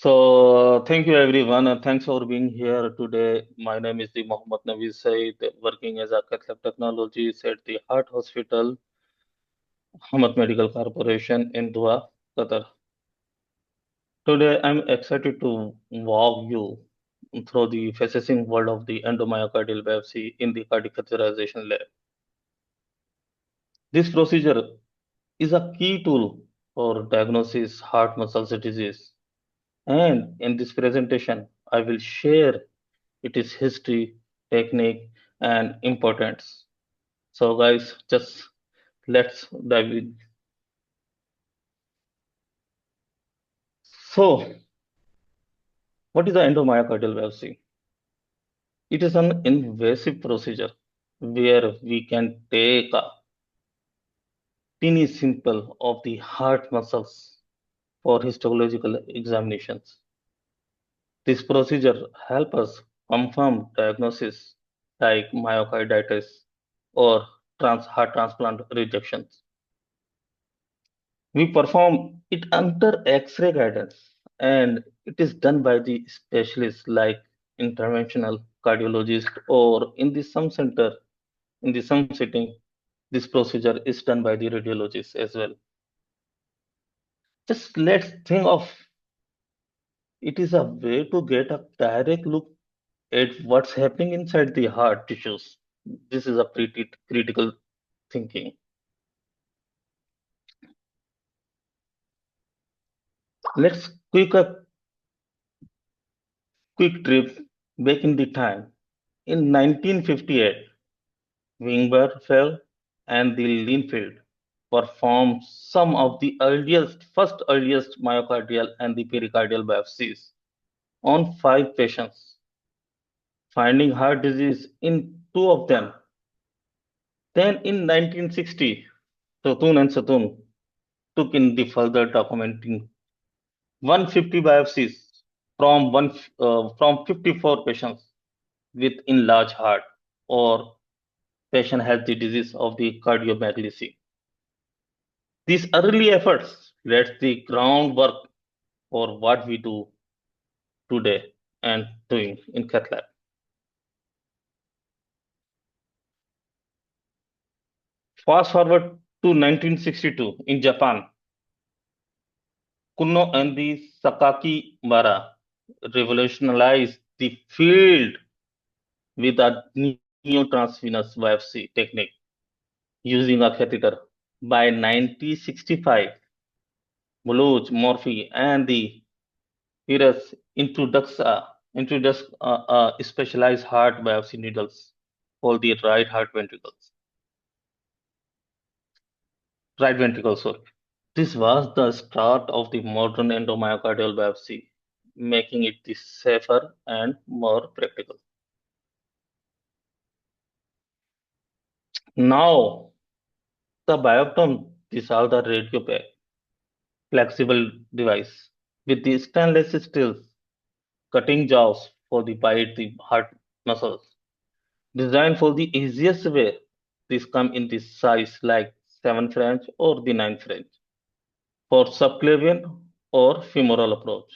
Thank you everyone, and thanks for being here today. My name is the Mohammed Naveed Said, working as a cath lab technologist at the Heart Hospital, Hamad Medical Corporation in Doha, Qatar. Today, I'm excited to walk you through the fascinating world of the endomyocardial biopsy in the cardiac catheterization lab. This procedure is a key tool for diagnosis heart muscle disease. And in this presentation, I will share its history, technique, and importance. So, guys, just let's dive in. So, what is the endomyocardial biopsy? It is an invasive procedure where we can take a teeny sample of the heart muscles for histological examinations. This procedure helps us confirm diagnosis like myocarditis or heart transplant rejections. We perform it under X-ray guidance, and it is done by the specialists like interventional cardiologist, or in the some center, in the some setting, this procedure is done by the radiologist as well. Just let's think of it is a way to get a direct look at what's happening inside the heart tissues. This is a pretty critical thinking. Let's quick trip back in the time. In 1958, Wingberg and the Linfield performed some of the earliest myocardial and the pericardial biopsies on 5 patients, finding heart disease in 2 of them. Then in 1960, Satoon and Satoon took in the further documenting 150 biopsies from 54 patients with enlarged heart or patient has the disease of the cardiomyopathy. These early efforts laid the groundwork for what we do today and doing in cath lab. Fast forward to 1962 in Japan, Kuno and the Sakaki Bara revolutionized the field with a neotransvenous biopsy technique using a catheter. By 1965, Bluch, Morphy, and the Heres introduced specialized heart biopsy needles for the right ventricle. Sorry. This was the start of the modern endomyocardial biopsy, making it the safer and more practical. Now, the bioptom, these are the radio flexible device with the stainless steel cutting jaws for the bite the heart muscles. Designed for the easiest way, these come in the size like 7 French or the 9 French for subclavian or femoral approach.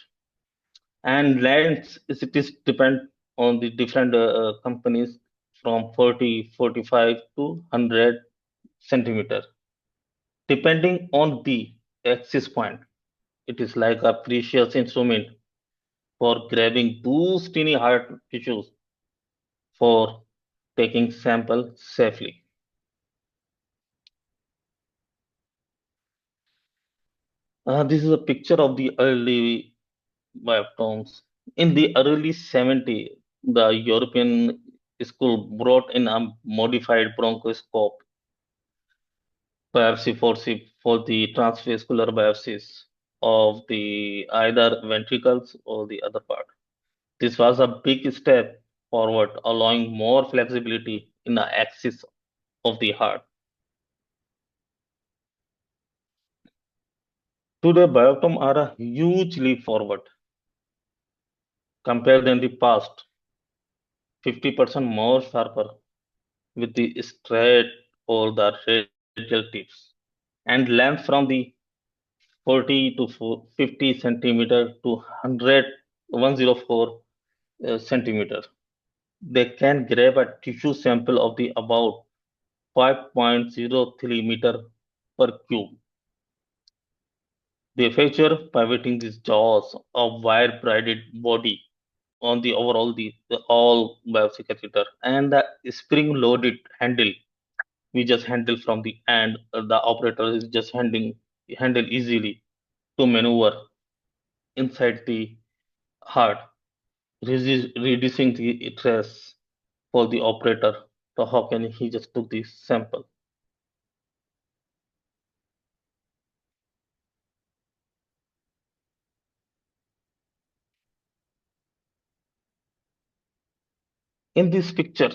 And lengths it is depend on the different companies from 40, 45 to 100 centimeter, depending on the axis point. It is like a precious instrument for grabbing those tiny heart tissues for taking sample safely. This is a picture of the early bioptomes. In the early 70s, the European school brought in a modified bronchoscope biopsy for the transvascular biopsies of the either ventricles or the other part. This was a big step forward, allowing more flexibility in the axis of the heart. Today, bioptom are a huge leap forward compared than the past, 50% more sharper with the straight or the radial tips and length from the 40 to 50 centimeter to 104 centimeter. They can grab a tissue sample of the about 5.03 meter per cube. They feature pivoting these jaws of wire-braided body on the overall the all biopsy catheter and the spring-loaded handle we just handle from the end. The operator is just handle easily to maneuver inside the heart, reducing the stress for the operator. So how can he just took the sample? In this picture,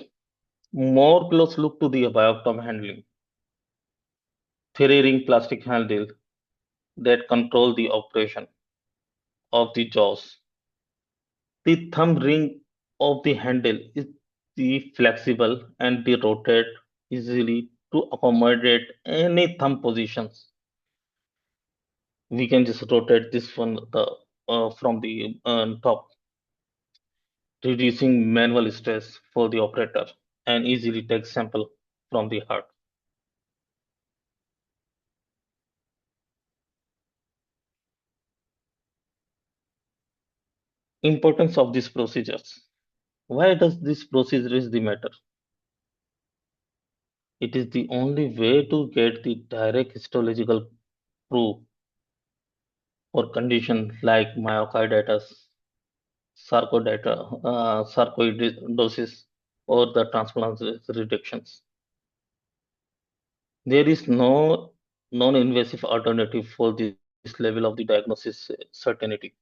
more close look to the bioptom handling, ferrating plastic handle that control the operation of the jaws. The thumb ring of the handle is the flexible and the rotate easily to accommodate any thumb positions. We can just rotate this one from the top, reducing manual stress for the operator and easily take sample from the heart. Importance of these procedures. Why does this procedure is the matter? It is the only way to get the direct histological proof for conditions like myocarditis, sarcoidosis, or the transplant rejections. There is no non-invasive alternative for this level of the diagnosis certainty.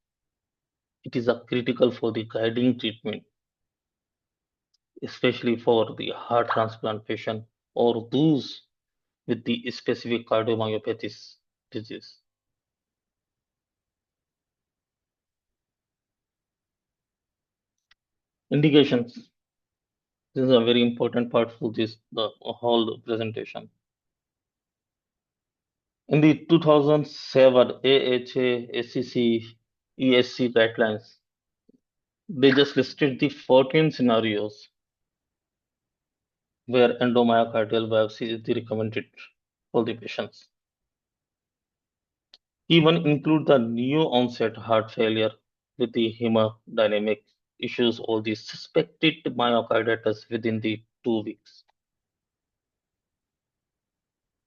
It is a critical for the guiding treatment, especially for the heart transplant patient or those with the specific cardiomyopathy disease. Indications. This is a very important part for this the whole presentation. In the 2007 AHA ACC ESC guidelines, they just listed the 14 scenarios where endomyocardial biopsy is the recommended for the patients. Even include the new onset heart failure with the hemodynamic issues or the suspected myocarditis within the 2 weeks.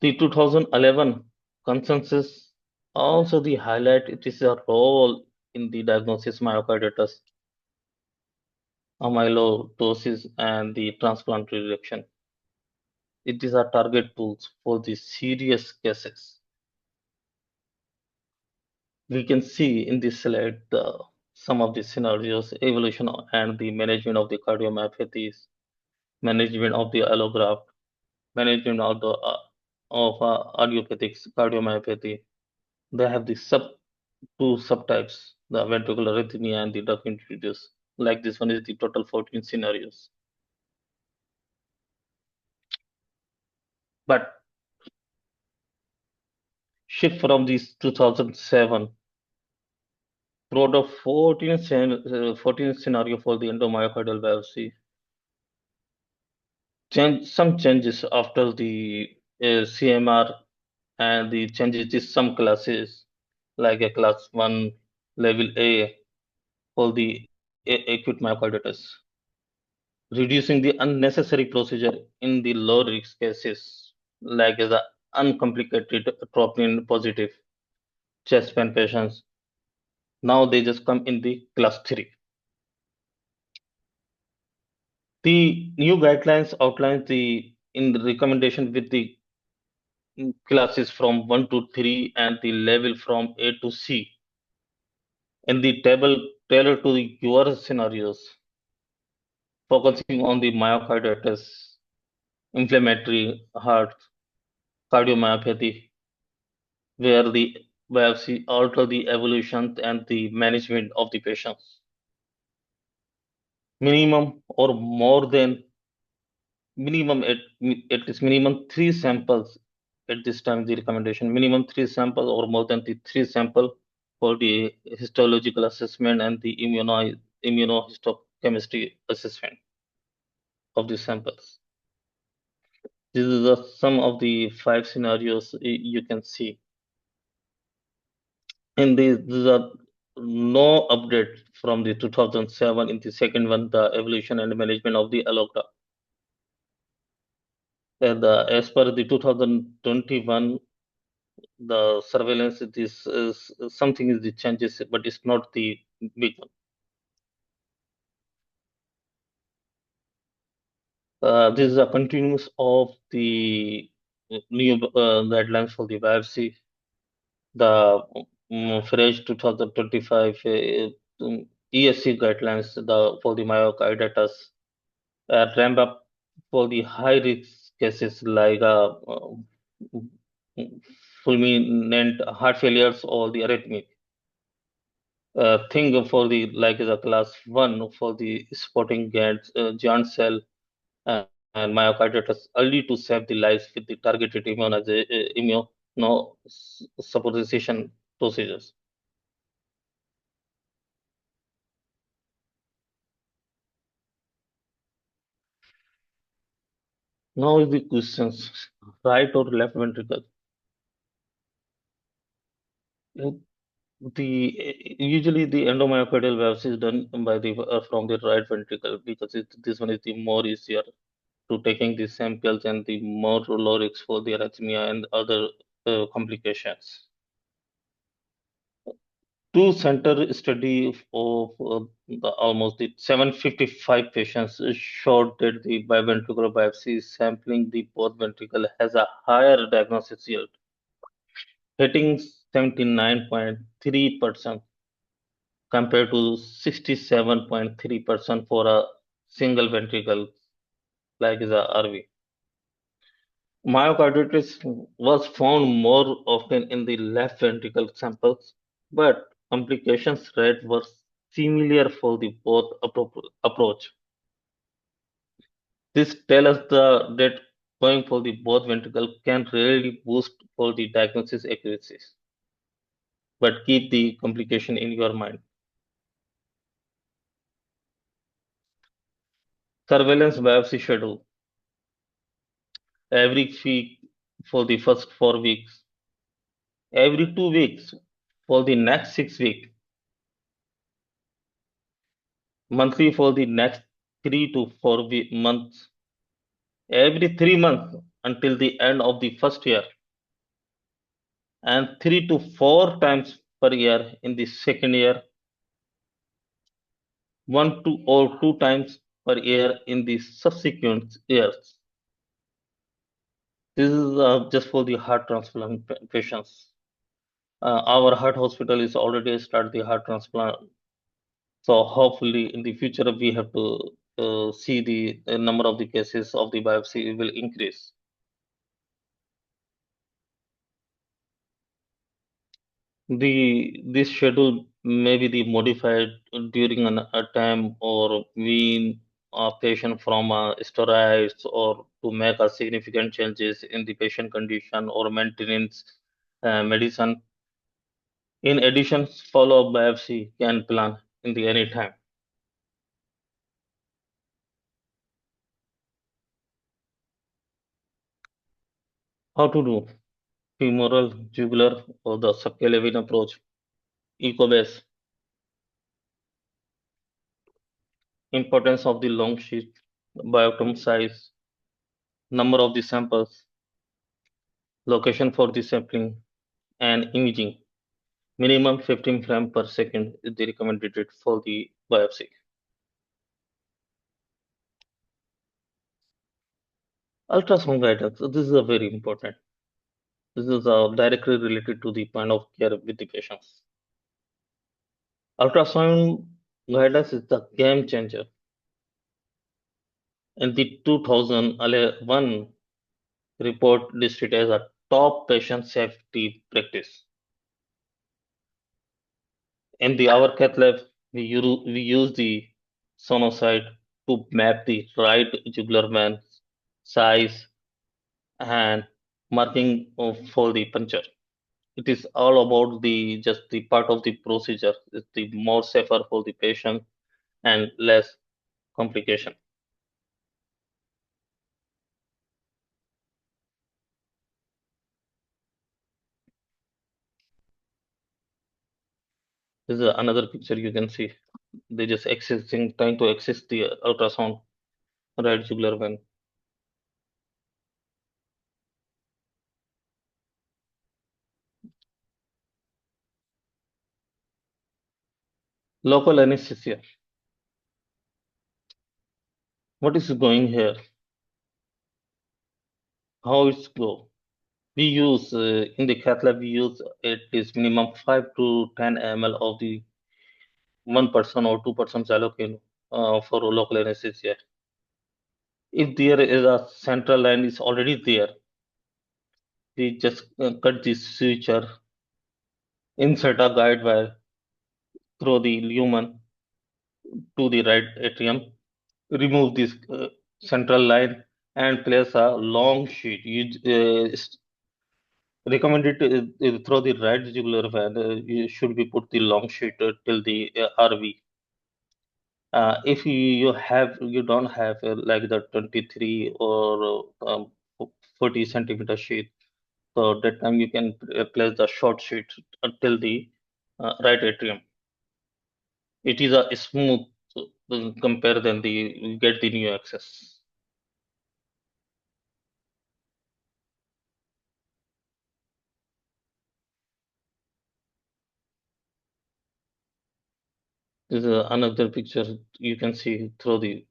The 2011 consensus also the highlight it is a role in the diagnosis myocarditis, amyloidosis, and the transplant rejection. It is a target tools for the serious cases. We can see in this slide some of the scenarios, evolution and the management of the cardiomyopathies, management of the allograft, management of the idiopathic cardiomyopathy. They have the two subtypes, the ventricular arrhythmia and the duct introduce. Like this one is the total 14 scenarios. But shift from this 2007 brought a 14 scenario for the endomyocardial biopsy. Some changes after the CMR and the changes to some classes like a class 1 level A for the acute myocarditis, reducing the unnecessary procedure in the low risk cases like the uncomplicated troponin positive chest pain patients. Now they just come in the class 3. The new guidelines outlines the in the recommendation with the classes from 1 to 3 and the level from A to C. In the table tailored to your scenarios, focusing on the myocarditis, inflammatory heart, cardiomyopathy, where the biopsy alter the evolution and the management of the patients. Minimum or more than minimum at least minimum 3 samples at this time the recommendation minimum three sample or more than the three sample for the histological assessment and the immunohistochemistry assessment of the samples. This is the some of the five scenarios you can see. In these are no update from the 2007 in the second one, the evolution and management of the allogra. As per the 2021, the surveillance is something is the changes, but it's not the big one. This is a continuous of the new guidelines for the biopsy. The fresh 2025 ESC guidelines for the myocarditis ramp up for the high risk cases like fulminant heart failures or the arrhythmia. Thing for the like the class one for the spotting giant cell and myocarditis early to save the lives with the targeted immunosuppression procedures. Now the questions: right or left ventricle? Uh, The usually the endomyocardial biopsy is done by the from the right ventricle because this one is the more easier to taking the samples and the more low risk for the arrhythmia and other complications. Two center study of almost the 755 patients showed that the biventricular biopsy sampling the both ventricle has a higher diagnosis yield, hitting 79.3% compared to 67.3% for a single ventricle like the RV. Myocarditis was found more often in the left ventricle samples, but complications rate were similar for the both approach. This tells us that going for the both ventricle can really boost for the diagnosis accuracy, but keep the complication in your mind. Surveillance biopsy schedule every week for the first 4 weeks, every 2 weeks for the next 6 weeks, monthly for the next 3 to 4 months, every 3 months until the end of the first year, and 3 to 4 times per year in the second year, 1 to or 2 times per year in the subsequent years. This is just for the heart transplant patients. Our heart hospital is already started the heart transplant. So hopefully in the future we have to see the number of the cases of the biopsy will increase. This schedule may be the modified during a time or wean a patient from steroids or to make a significant changes in the patient condition or maintenance medicine. In addition, follow-up biopsy can plan in the any time. How to do femoral, jugular, or the subclavian approach. Echo base. Importance of the long sheet, biopsy size, number of the samples, location for the sampling, and imaging. Minimum 15 frames per second is the recommended rate for the biopsy. Ultrasound guidance. This is a very important. This is directly related to the point of care with the patients. Ultrasound guidance is the game changer. In the 2011 report listed as a top patient safety practice. In the our cath lab, we use the sonocyte to map the right jugular vein size and marking for the puncture. It is all about the just the part of the procedure. It's the more safer for the patient and less complication. This is another picture you can see. They just accessing, trying to access the ultrasound right jugular vein. Local anesthesia. What is going here? How it's go? We use in the cath lab we use at least minimum 5 to 10 ml of the 1% or 2% xylocaine for local anesthesia. If there is a central line is already there, we just cut the suture, insert a guide wire through the lumen to the right atrium, remove this central line, and place a long sheet. You recommended through the right jugular vein. You should be put the long sheet till the RV. If you don't have like the 23 or 40 centimeter sheet, so that time you can place the short sheet until the right atrium. It is a smooth compare than the you get the new access. This is another picture you can see through the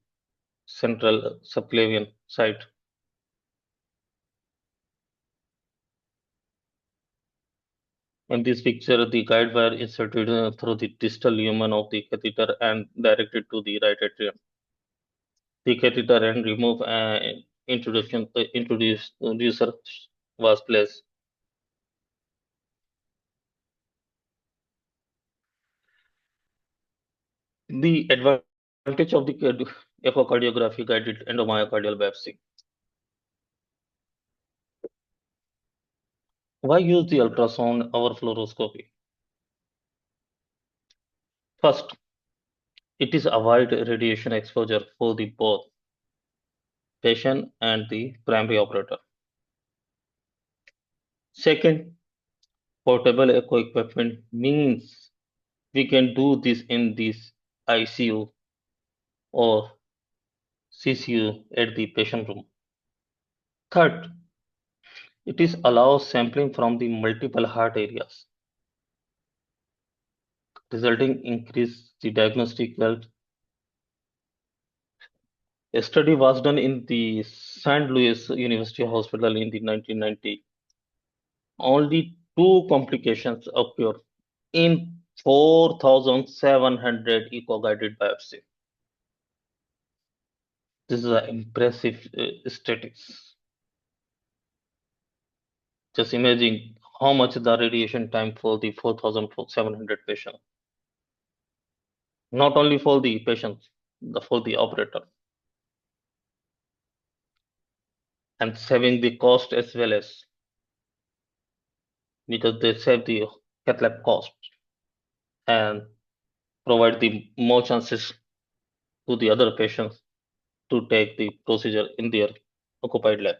central subclavian site. In this picture, the guide wire is inserted through the distal lumen of the catheter and directed to the right atrium. The catheter and remove introducer was placed. The advantage of the echocardiography guided endomyocardial biopsy. Why use the ultrasound over fluoroscopy? First, it is avoid radiation exposure for the both patient and the primary operator. Second, portable echo equipment means we can do this in this ICU or CCU at the patient room. Third, it is allows sampling from the multiple heart areas, resulting increase the diagnostic wealth. A study was done in the St. Louis University Hospital in the 1990. Only two complications occur in 4,700 echo-guided biopsy. This is an impressive statistics. Just imagine how much the radiation time for the 4,700 patients. Not only for the patients, for the operator, and saving the cost as well as because they save the cath lab cost and provide the more chances to the other patients to take the procedure in their occupied lab.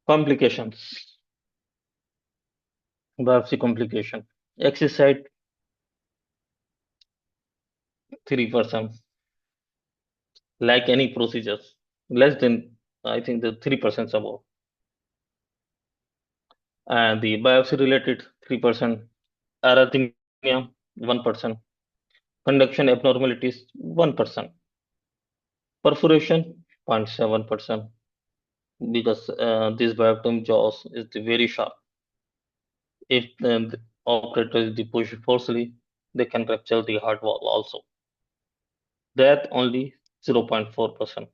Complications, biopsy complication. Axis site 3%, like any procedures, less than I think the 3% above. And the biopsy related 3%, arrhythmia 1%, conduction abnormalities 1%, perforation 0.7%, because this biopsy jaws is very sharp. If the operator is the push forcefully, they can rupture the heart valve also. That only 0.4%.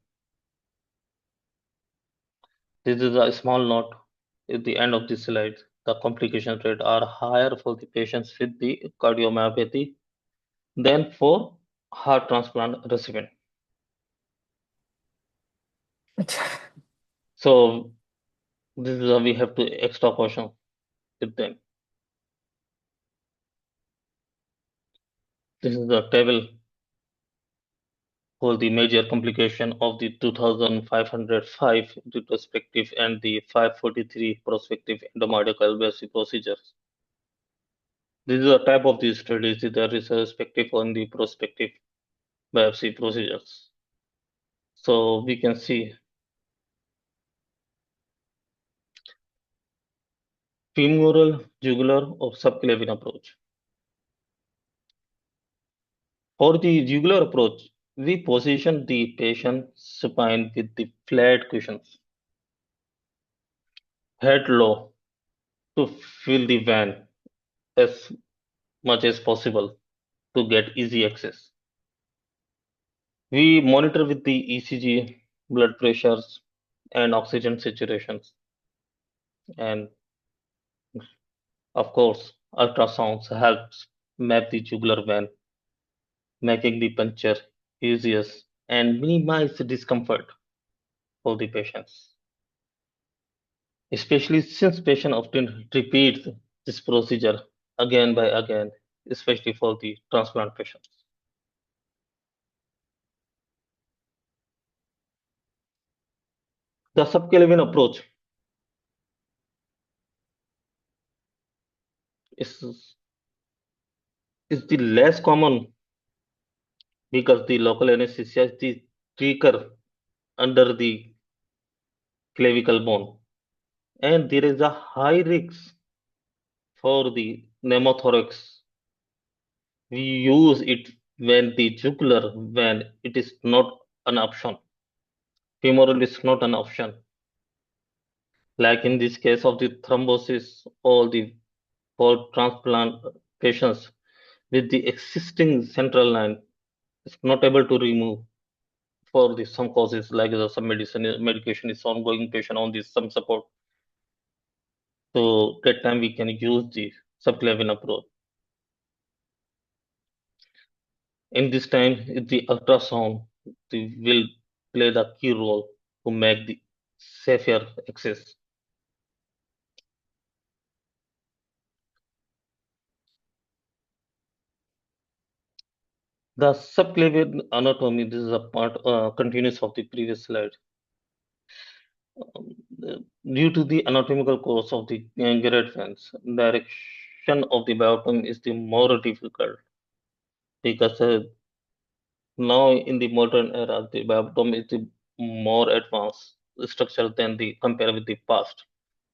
This is a small note at the end of this slide. the complication rate are higher for the patients with the cardiomyopathy than for heart transplant recipient. So this is we have to extra caution with them. This is the table for the major complication of the 2505 retrospective and the 543 prospective endomyocardial biopsy procedures. This is a type of these studies that is retrospective on the prospective biopsy procedures. So we can see femoral, jugular, or subclavian approach. For the jugular approach, we position the patient supine with the flat cushions, head low to fill the vein as much as possible to get easy access. We monitor with the ECG, blood pressures, and oxygen saturations, and of course, ultrasounds helps map the jugular vein, making the puncture easiest and minimize the discomfort for the patients. Especially since patient often repeat this procedure again by again, especially for the transplant patients. The subclavian approach is the less common because the local anesthesia is the trigger under the clavicle bone, and there is a high risk for the pneumothorax. We use it when the jugular when it is not an option. Femoral is not an option. Like in this case of the thrombosis or the for transplant patients with the existing central line is not able to remove for the some causes like the some medicine medication is ongoing patient on this some support. So that time we can use the subclavian approach. In this time, the ultrasound will play the key role to make the safer access. The subclavian anatomy, this is a part continuous of the previous slide. Due to the anatomical course of the great veins, direction of the biopsy is the more difficult because now in the modern era, the biopsy is the more advanced structure than the compare with the past,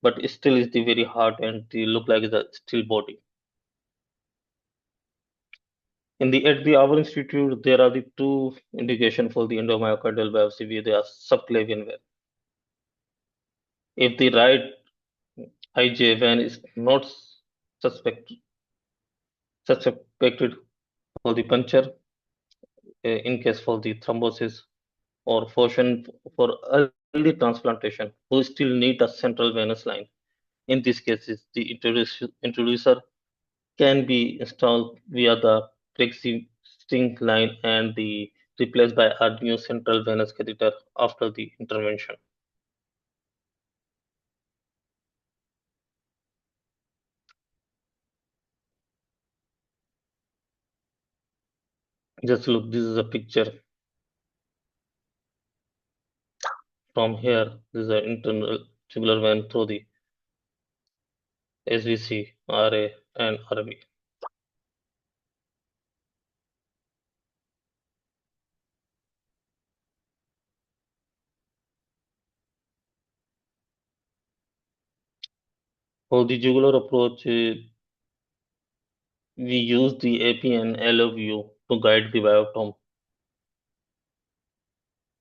but it still is the very hard and the look like the still body. At the our institute, there are the two indication for the endomyocardial biopsy where they are subclavian vein. If the right IJ vein is not suspect, suspected for the puncture, in case for the thrombosis or fusion for early transplantation, who still need a central venous line. In these cases, the introducer can be installed via the pre-existing line and the replaced by a new central venous catheter after the intervention. Just look, this is a picture from here. This is an internal tubular vein through the SVC, RA, and RB. For the jugular approach, we use the AP and LO view to guide the bioptom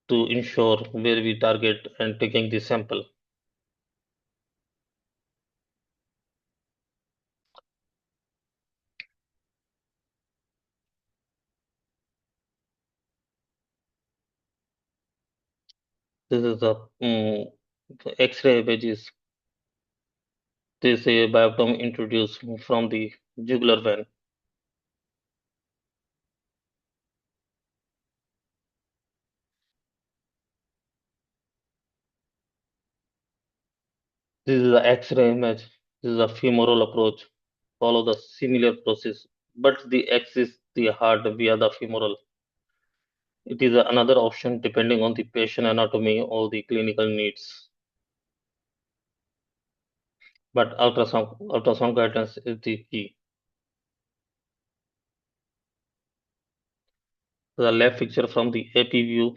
to ensure where we target and taking the sample. This is the X-ray images This bioptom introduced from the jugular vein. This is the X-ray image. This is a femoral approach. Follow the similar process, but the X is the heart via the femoral. It is another option depending on the patient anatomy or the clinical needs. But ultrasound guidance is the key. The left picture from the AP view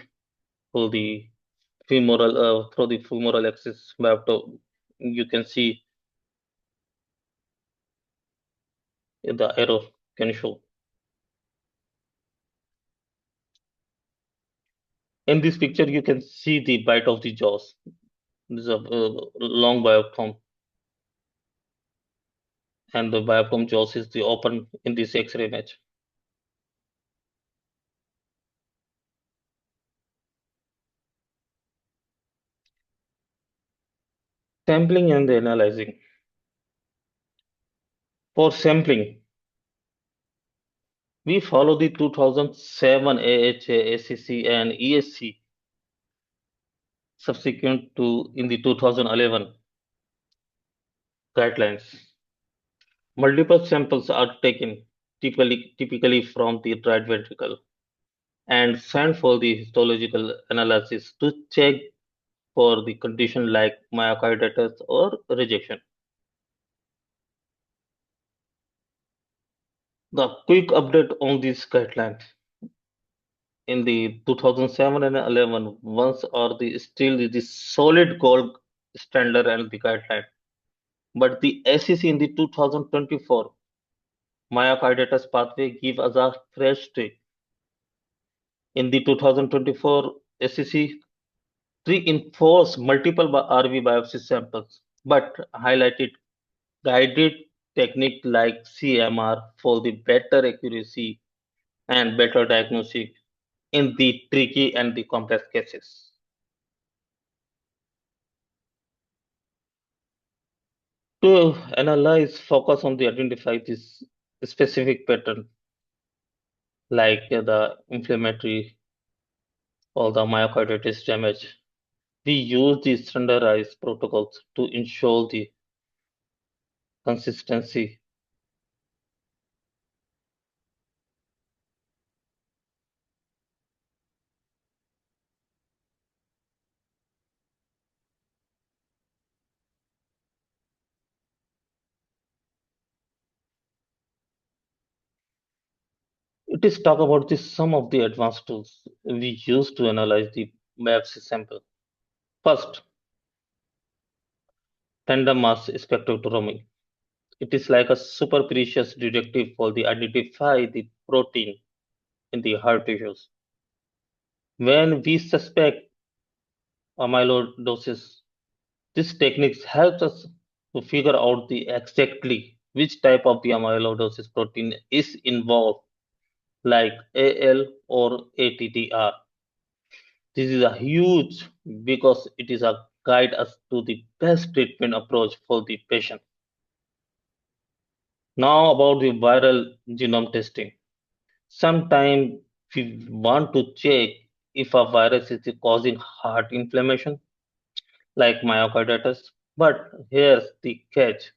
for the femoral axis bioptom. You can see the arrow can show. In this picture, you can see the bite of the jaws. This is a long bioptom, and the bioptom jaws is the open in this X-ray image. Sampling and analyzing. For sampling, we follow the 2007 AHA, ACC, and ESC subsequent to in the 2011 guidelines. Multiple samples are taken, typically from the right ventricle, and sent for the histological analysis to check for the condition like myocarditis or rejection. The quick update on these guidelines in the 2007 and 11 ones are the still the solid gold standard and the guideline. But the SEC in the 2024 myocarditis pathway give us a fresh take. In the 2024 SEC reinforced multiple RV biopsy samples, but highlighted guided technique like CMR for the better accuracy and better diagnosis in the tricky and the complex cases. To analyze, focus on the identify this specific pattern like the inflammatory or the myocarditis damage. We use the standardized protocols to ensure the consistency. It is talk about some of the advanced tools we use to analyze the biopsy sample. First, tandem mass spectrometry. It is like a super precious detective for the identify the protein in the heart tissues. When we suspect amyloidosis, this technique helps us to figure out the exactly which type of the amyloidosis protein is involved, like AL or ATTR. This is a huge because it is a guide us to the best treatment approach for the patient. Now about the viral genome testing. Sometimes we want to check if a virus is causing heart inflammation, like myocarditis. But here's the catch.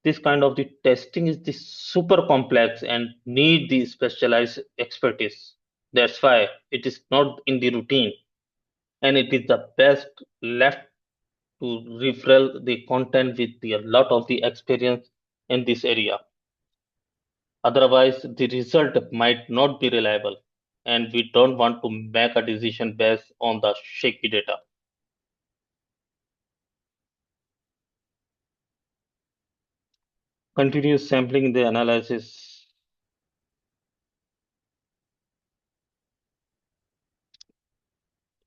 This kind of the testing is the super complex and need the specialized expertise. That's why it is not in the routine and it is the best left to refill the content with a lot of the experience in this area. Otherwise, the result might not be reliable, and we don't want to make a decision based on the shaky data. Continuous sampling the analysis.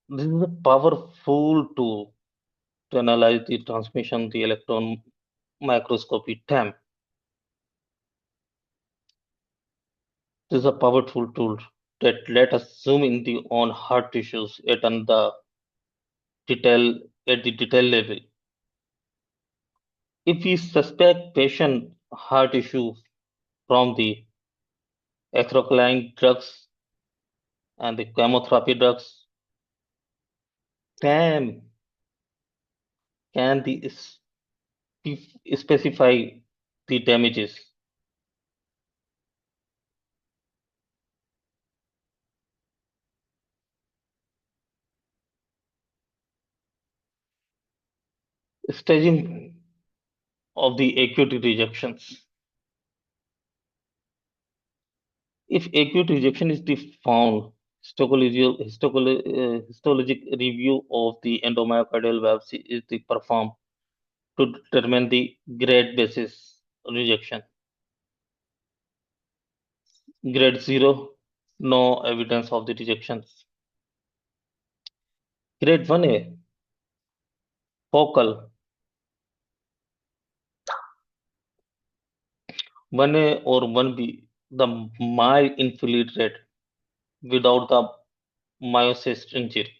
This is a powerful tool to analyze the transmission, the electron microscopy TEM. This is a powerful tool that let us zoom in the on heart tissues detail at the detail level. If we suspect patient heart issue from the acrocrine drugs and the chemotherapy drugs, can can the specify the damages? Staging of the acute rejections. If acute rejection is the found, histologic review of the endomyocardial biopsy is the performed to determine the grade basis rejection. Grade 0, no evidence of the rejections. Grade 1A, focal, 1A or 1B, the mild infiltrate without the myocyst injury.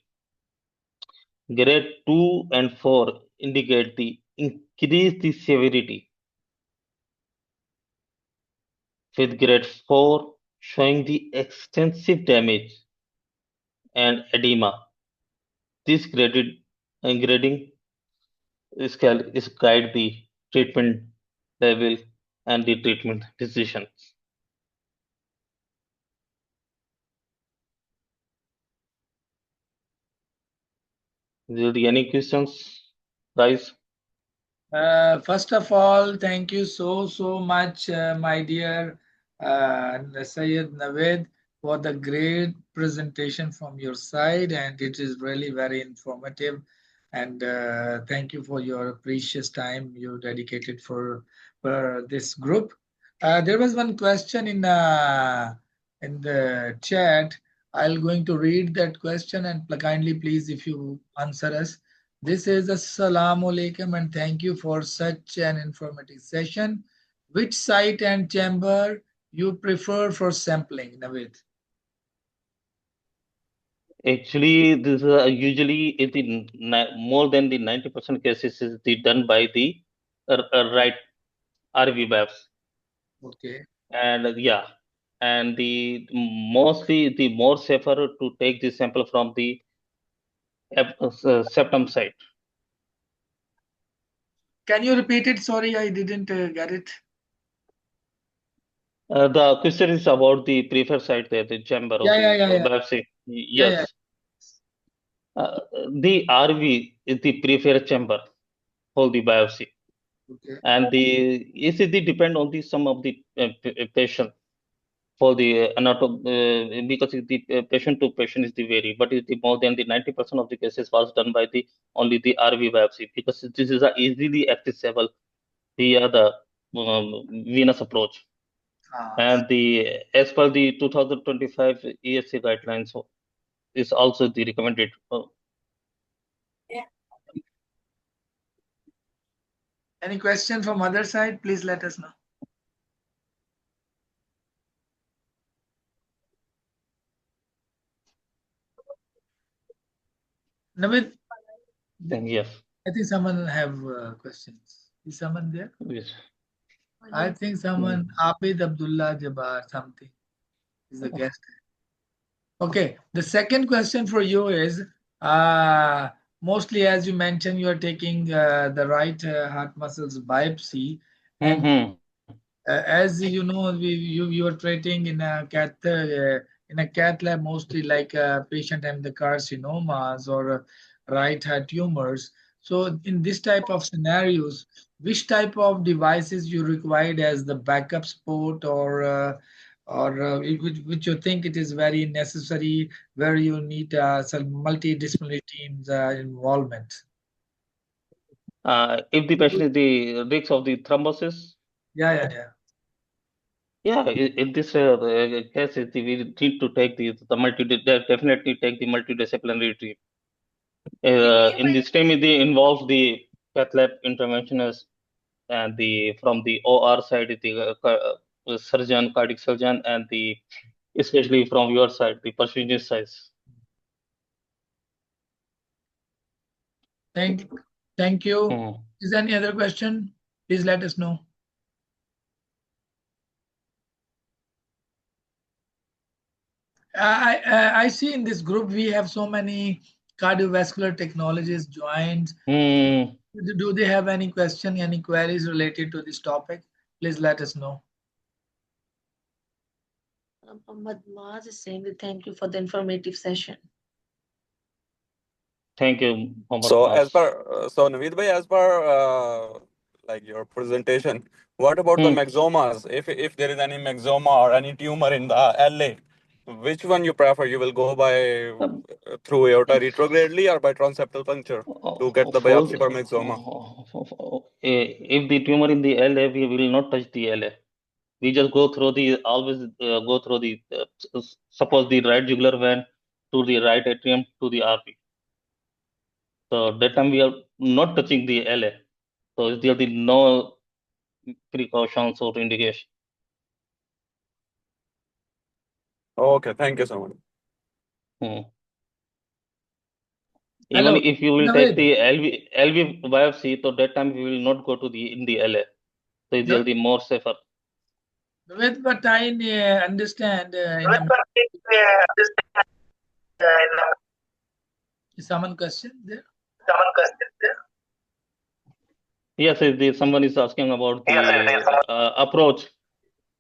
Grade 2 and 4 indicate the increase the severity, with grade 4 showing the extensive damage and edema. This grading scale is guide the treatment level and the treatment decisions. Is there any questions, guys? First of all, thank you so much, my dear Sayyid Naved, for the great presentation from your side, and it is really very informative. And thank you for your precious time you dedicated for this group. There was one question in the chat. I'll going to read that question and kindly please if you answer us. This is Assalamu alaikum and thank you for such an informative session. Which site and chamber you prefer for sampling, Navid? Actually, this is usually more than the 90% cases is done by the right RV maps. Okay. And yeah, and the mostly the more safer to take the sample from the septum site. Can you repeat it? Sorry, I didn't get it. The question is about the preferred site there, the chamber of Yeah, yeah, the yeah, yeah, biopsy. yeah, yeah. Yes, uh, the RV is the preferred chamber for the biopsy, Okay. and the ECG depend on the some of the patient for the because the patient to patient is the vary, but it's the more than the 90% of the cases was done by the only the RV biopsy because this is a easily accessible via the venous approach. Ah. And the as per the 2025 ESC guidelines is also the recommended. Any question from other side? Please let us know. Navid, Then yes, I think someone have questions. Is someone there? yes. I think Mm. someone, Abid Abdullah Jabbar, something is the guest. Okay, the second question for you is uh, mostly as you mentioned, you are taking the right heart muscles biopsy, and Mm-hmm. as you know, you are treating in a cath lab mostly like a patient having the carcinomas or right heart tumors. So in this type of scenarios, which type of devices you required as the backup support which you think it is very necessary where you need some multidisciplinary teams involvement? If the patient is the risk of the thrombosis, Yeah, yeah, yeah. yeah, in this case, we need to take the definitely take the multidisciplinary team. In this team, it involves the cath lab interventionist and the from the OR side, the surgeon, cardiac surgeon, and the especially from your side, the perfusionist side. Thank, thank you. Hmm. Is there any other question? Please let us know. I see in this group we have so many cardiovascular technologists joined. Hmm. Do they have any question, any queries related to this topic? Please let us know. Muhammad Maz is saying that thank you for the informative session. Thank you, Mohammed So as Mas. per Naveed bhai, as per like your presentation, what about the Hmm. maxomas? If there is any maxoma or any tumor in the LA, which one you prefer? You will go by Um, through aorta retrogradely or by transeptal puncture to get the for biopsy for maxoma? if the tumor in the LA, we will not touch the LA. We just go through the always go through the suppose the right jugular vein to the right atrium to the RP. So that time we are not touching the LA. So is there the no precautions or indication? Okay, thank you so much. Hmm. Even Hello, if you will take Navid. the LV biopsy, so that time we will not go to the in the LA. So is there the more safer? Navid, but I understand in a someone question there. Yes, if someone is asking about the approach,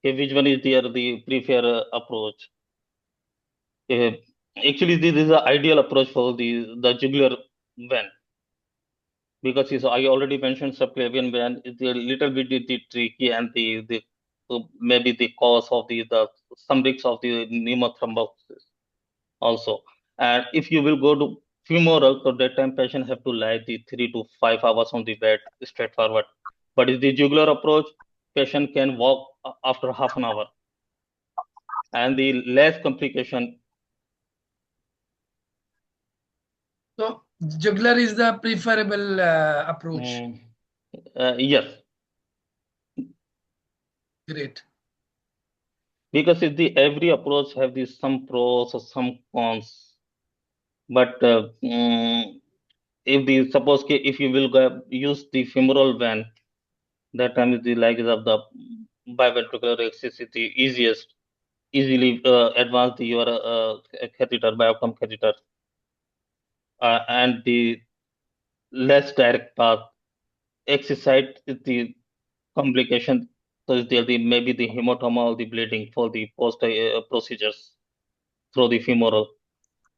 okay, which one is the preferred approach? Uh, Actually, this is the ideal approach for the jugular vein because I already mentioned subclavian vein is a little bit tricky and the maybe the cause of the some risks of the pneumothrombosis also. And if you will go to femoral, so that time patient have to lie the 3 to 5 hours on the bed straightforward. But if the jugular approach, patient can walk after half an hour and the less complication. So jugular is the preferable approach. mm, yes, Great. because if the every approach have the some pros or some cons. But if the suppose if you will use the femoral vein, that time is the likes of the biventricular axis is the easiest, easily advance your catheter, biocom catheter, and the less direct path. Axis site is the complication. So is there the maybe the hematoma or the bleeding for the post procedures through the femoral.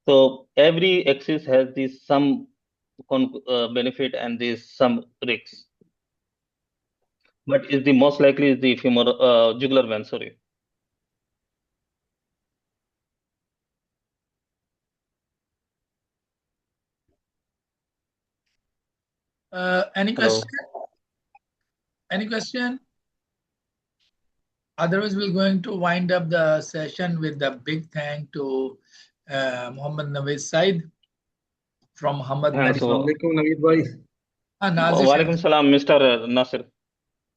So every axis has the some benefit and the some risks. But is the most likely is the femoral jugular vein. Sorry. Any question? Hello. Any question? Otherwise, we're going to wind up the session with a big thank to Muhammad Naveed Said from Hamad Thanks. Medical. Assalamualaikum Naveed bhai. Nazish. Walaikum salam, Mr. Nasir.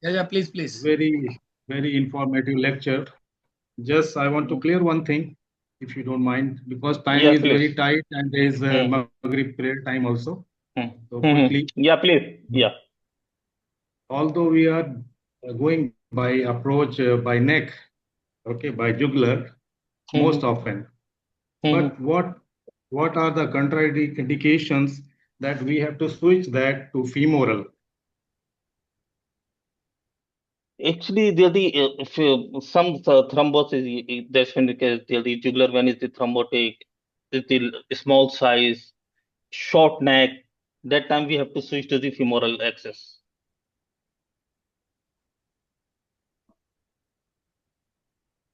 Yeah, please, please. Very, very informative lecture. Just I want to clear one thing, if you don't mind, because time Yes, is please. very tight and there is Hmm. Maghrib prayer time also. Hmm. So quickly, Yeah, please. Yeah. although we are going by approach by neck, okay, by jugular most Hmm. often. Hmm. But what are the contraindications that we have to switch that to femoral? Actually, if some thrombosis, that's when the jugular vein is the thrombotic, is the small size, short neck. That time we have to switch to the femoral axis.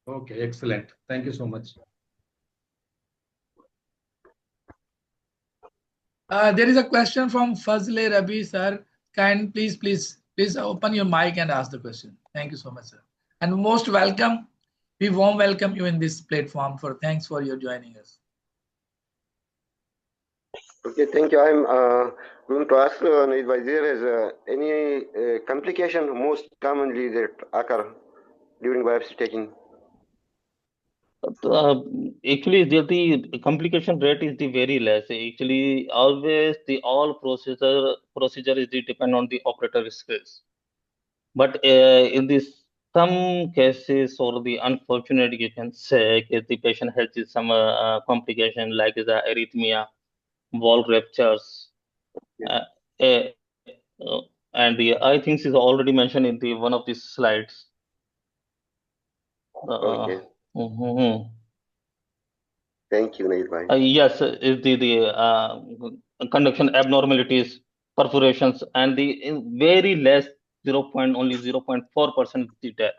Okay, excellent. Thank you so much. There is a question from Fazle Rabi, sir. Please open your mic and ask the question. Thank you so much, sir. And most welcome. We warm welcome you in this platform. Thanks for your joining us. Okay, thank you. I'm going to ask if there is any complication most commonly that occur during biopsy taking. Actually, the complication rate is the very less. Actually, always the all procedure is the depend on the operator skills. But in this some cases or the unfortunate, you can say, that the patient has some complication like the arrhythmia, wall ruptures, Okay. uh, uh, uh, and the I think is already mentioned in the one of these slides. Uh, Okay. mhm. Thank you, Naid bhai. Yes, is the conduction abnormalities, perforations, and the very less 0.4% the death,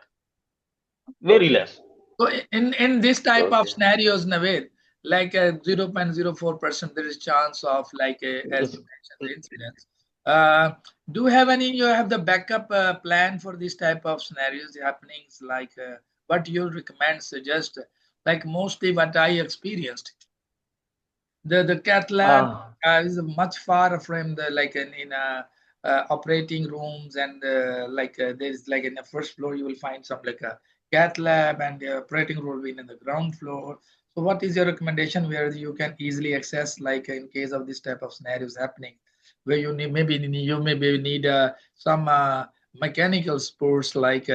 very Okay. less. So in this type of Okay. scenarios, Naved, like 0.04%, there is chance of like as Yes. you mentioned the incidents. Uh, do you have any? You have the backup plan for this type of scenarios happenings? Like what you recommend, suggest? Like mostly what I experienced, the cath lab Ah, is much far from the like in operating rooms and like there's like in the first floor you will find some like a cath lab and the operating room will be in the ground floor. So what is your recommendation where you can easily access like in case of this type of scenarios happening where you need maybe you maybe need some mechanical sports like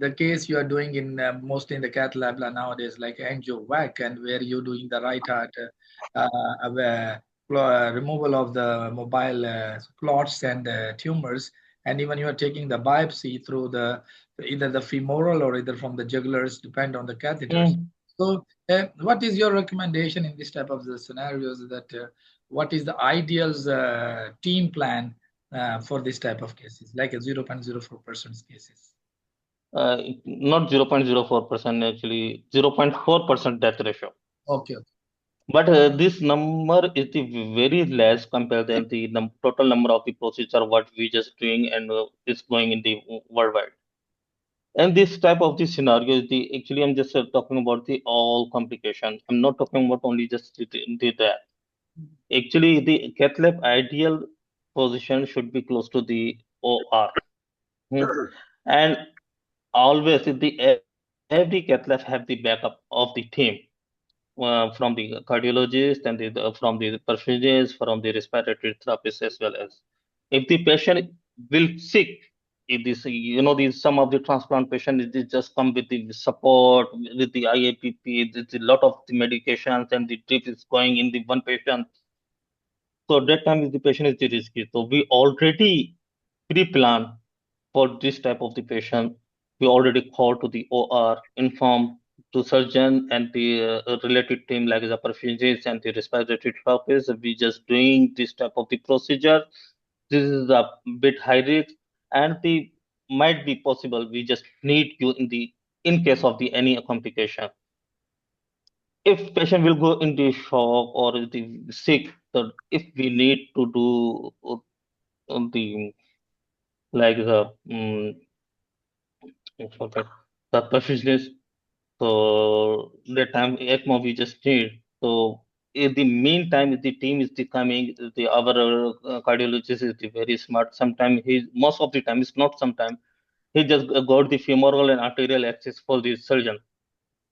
the case you are doing in mostly in the cath lab nowadays like angiovac and where you're doing the right heart removal of the mobile clots and tumors, and even you are taking the biopsy through the either the femoral or either from the jugulars, depend on the catheters. mm, So, what is your recommendation in this type of the scenarios? That what is the ideal team plan for this type of cases, like a 0.04% cases? not 0.04%, actually 0.4% death ratio. Okay, okay. But this number is the very less compared than the total number of the procedure what we just doing and is going in the worldwide. And this type of the scenario is the actually I'm just talking about the all complication. I'm not talking about only just the that. Actually, the cath lab ideal position should be close to the OR. Hmm. And always every cath lab have the backup of the team from the cardiologist and from the perfusionists, from the respiratory therapists as well as if the patient will sick. If this, these some of the transplant patients they just come with the support with the IAPP. There's a lot of the medications and the drip is going in the one patient. So that time is the patient is the risky. So we already pre-plan for this type of the patient. We already call to the OR, inform to surgeon and the related team like the perfusionist and the respiratory therapist. We just doing this type of the procedure. This is a bit high risk and the might be possible. We just need you in case of the any complication. If patient will go in the shock or the sick, so if we need to do the like the I forgot the perfusionist. So that time ECMO we just need. So in the meantime, the team is the coming. The our cardiologist is the very smart. Sometimes he most of the time it's not. Sometimes he just got the femoral and arterial access for the surgeon.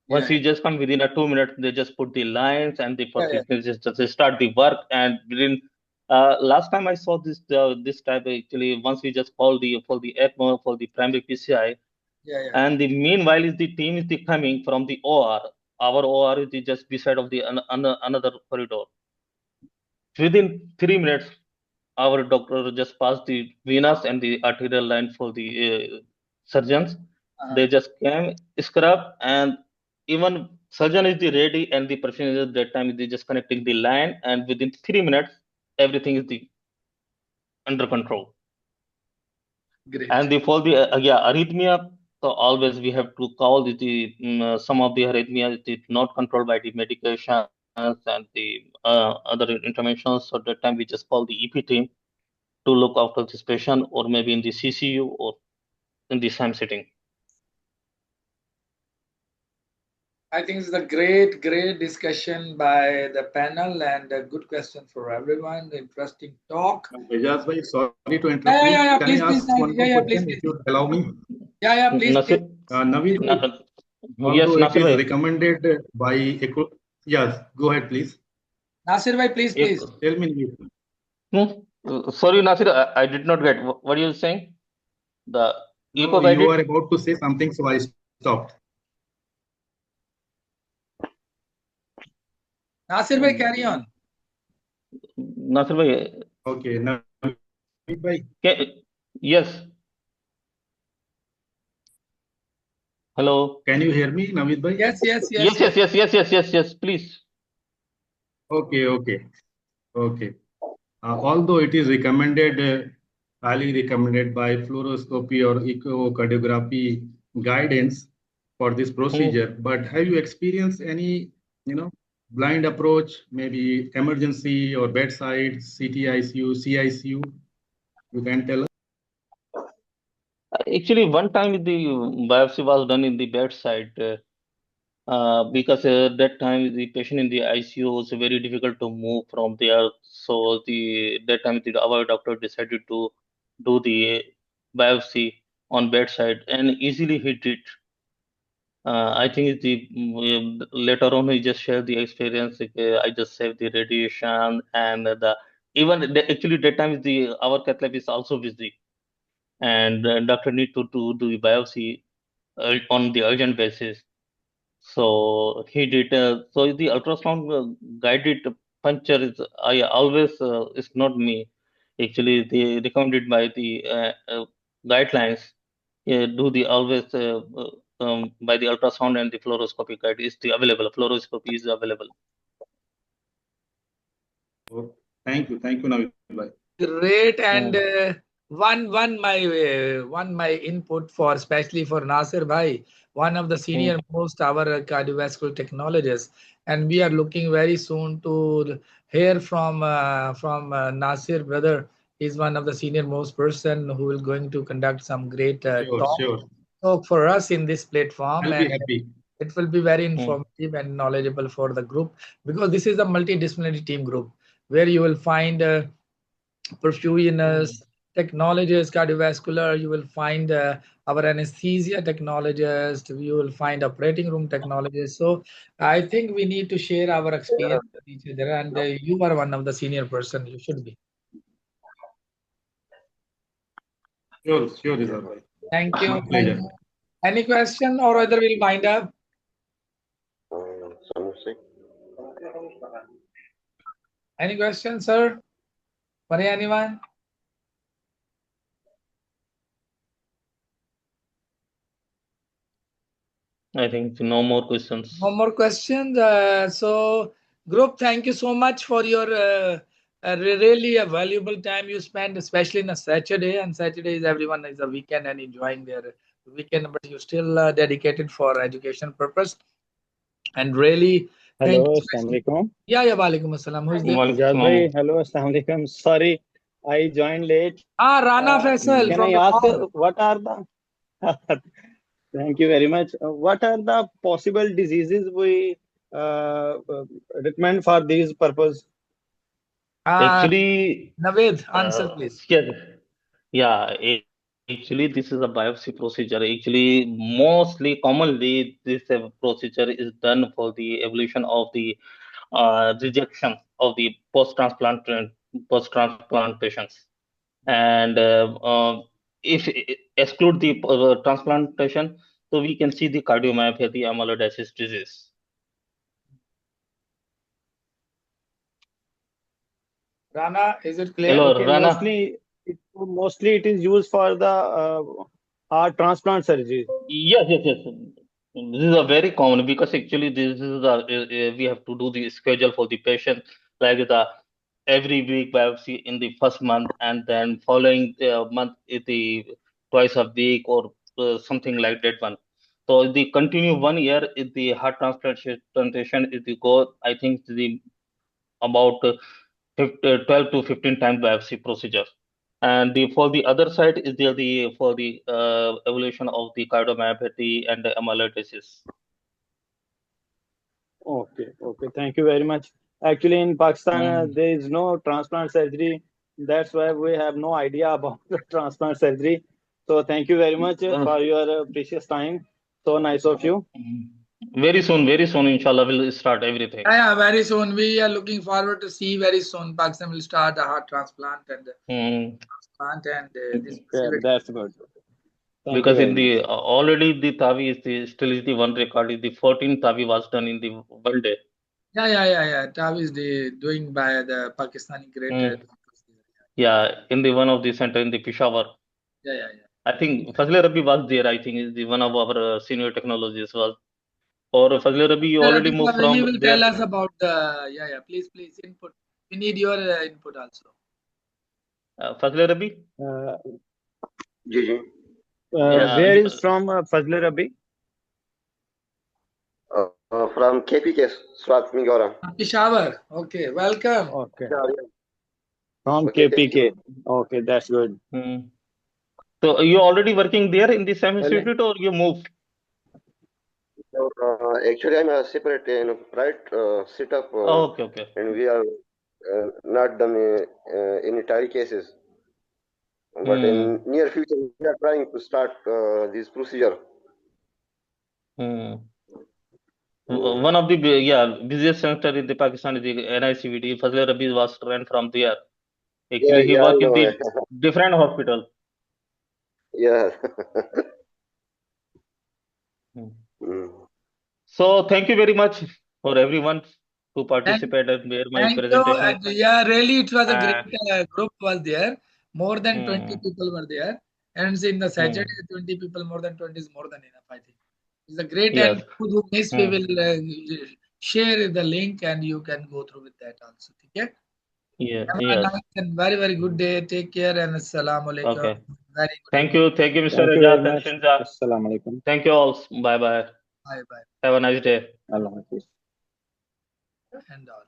Once Yeah, he just come within a 2 minutes, they just put the lines and the yeah, yeah, perfusionist just start the work. And within last time I saw this type actually once we just call the for the ECMO for the primary PCI. yeah, yeah. And the meanwhile is the team is the coming from the OR. Our OR is the just beside of the another corridor. Within 3 minutes, our doctor just passed the venous and the arterial line for the surgeons. Uh-huh. They just came, scrub, and even surgeon is the ready and the person is at that time they just connecting the line, and within 3 minutes, everything is the under control. Great. And the for the arrhythmia, so always we have to call some of the arrhythmia is not controlled by the medications and the other interventions. So that time we just call the EP team to look after this patient, or maybe in the CCU or in the SAM setting. I think it's a great, great discussion by the panel and a good question for everyone. Interesting talk. Ejaz bhai, sorry to interrupt Yeah, you. yeah, yeah, yeah. Can I Please, ask please. one more Yeah, yeah, question please, if please. you allow me? Yeah, yeah, please, please. Nasir, Naveed bhai, yes, although it Nasir is bhai. recommended by yes, go ahead, please. Nasir bhai, please, If, please. Tell me, Naveed. sorry, Nasir, I did not get what are you saying. The You No, you provided. are about to say something, so I stopped. Nasir bhai, carry on. Nasir bhai, Okay, Naveed bhai, yes. Hello. can you hear me, Naveed bhai? Yes, yes, yes, Yes, yes. yes, yes, yes, yes, yes, yes. Please. Okay. Although it is recommended, highly recommended by fluoroscopy or echocardiography guidance for this Hmm. procedure, but have you experienced any, blind approach, maybe emergency or bedside, CT ICU, CICU? You can tell us. Actually, one time the biopsy was done in the bedside because that time the patient in the ICU was very difficult to move from there. So that time our doctor decided to do the biopsy on bedside, and easily he did. I think later on he just shared the experience. Like, I just saved the radiation and actually that time the our cath lab is also busy, and doctor need to do the biopsy on the urgent basis. So he did. So the ultrasound guided puncture is I always it's not me. Actually, they recommended by the guidelines. Do the always by the ultrasound and the fluoroscopy guide is the available. Fluoroscopy is available. Oh, thank you, Naveed bhai. Great. And Mm. one my input for especially for Nasir bhai, one of the senior Mm. most our cardiovascular technologists, and we are looking very soon to hear from Nasir brother. He's one of the senior most person who will going to conduct some great talk. Sure. So for us in this platform, I'll be and happy. it will be very Mm. informative and knowledgeable for the group, because this is a multidisciplinary team group where you will find perfusionist, technologist, cardiovascular. You will find our anesthesia technologist. You will find operating room technologist. So I think we need to share our experience with each other. And you are one of the senior person. You should be. Sure, Rizal bhai. Thank My you. Thank pleasure. you. Any question or other we'll wind up? Sanusi. Any question, sir? For anyone? I think no more No questions. more questions. So, group, thank you so much for your really a valuable time you spend, especially in a Saturday. And Saturday is everyone is a weekend and enjoying their weekend, but you still dedicated for education purpose. And really, Hello, thank you. Assalamu alaikum. Yeah, walaikum assalam. Who is there? Walaikum Jad salam. bhai, hello, Assalamu alaikum. Sorry, I joined late. Rana Faisal Can I from the ask farm. what are the thank you very much. What are the possible diseases we recommend for these purpose? Uh, Actually, Naved, answer please. yes. Yeah, actually, this is a biopsy procedure. Actually, mostly commonly, this procedure is done for the evolution of the rejection of the post-transplant patients. And if exclude the transplantation, so we can see the cardiomyopathy, amyloidosis disease. Rana, is it clear? Hello, Okay, Rana. mostly it is used for the heart transplant surgery. Yes, yes, yes. This is a very common because actually this is we have to do the schedule for the patient like the every week biopsy in the first month and then following month the twice a week or something like that one. So the continue 1 year is the heart transplantation is the goal. I think the about 12 to 15 times biopsy procedure. And for the other side is there the for the evolution of the cardiomyopathy and the amyloidosis. Okay, thank you very much. Actually, in Pakistan, Mm. there is no transplant surgery. That's why we have no idea about the transplant surgery. So, thank you very much Uh, for your precious time. So nice of you. very soon, inshallah, we'll start everything. Very soon. We are looking forward to see very soon. Pakistan will start a heart transplant and Mm. this Yeah, facility. that's good. Thank you Because very in the much. already the Tavi is still is the one record is the 14th Tavi was done in the world day. Yeah. Tav is doing by the Pakistani great. Mm. Yeah, in the one of the center in the Peshawar. Yeah. I think Fazle Rabi was there. I think is the one of our senior technologists was. Or Fazle Rabi, you already moved He from will tell there. us about the Please input. We need your input also. Fazle Rabi. Uh, Gigi. Yeah, where is from Fazle Rabi? From KPK, Swat Migora. Peshawar. Okay, welcome. Okay, Yeah. from Okay, thank KPK. you. Okay, that's good. So you already working there in the same Well, institute or you moved? So, actually, I'm a separate private setup, Okay. and we are not done any tally cases. But in near future, we are trying to start this procedure. One of the busiest center in the Pakistan is the NICVD. Fazle Rabi was ran from there. Actually, he Yeah, I work in know. the different hospital. Yeah. Hmm. Mm. So thank you very much for everyone who Thank, participated in my thank you. presentation. And yeah, really, it was a Uh, great group was there. More than 20 hmm, people were there. And in the hmm, Saturday, 20 people, more than 20 is more than enough, I think. It's a great, and yes. who miss, we Hmm, will share the link and you can go through with that also. Okay? yeah, Have a yes. nice and very good day. Take care and assalamu alaikum. Okay. Very good Thank evening. you. Thank you, Mr. thank you very Rajat and much. Shinja. Assalamu alaikum. Thank you all. Bye bye. Bye. Have a nice day. Allah Hafiz. And all.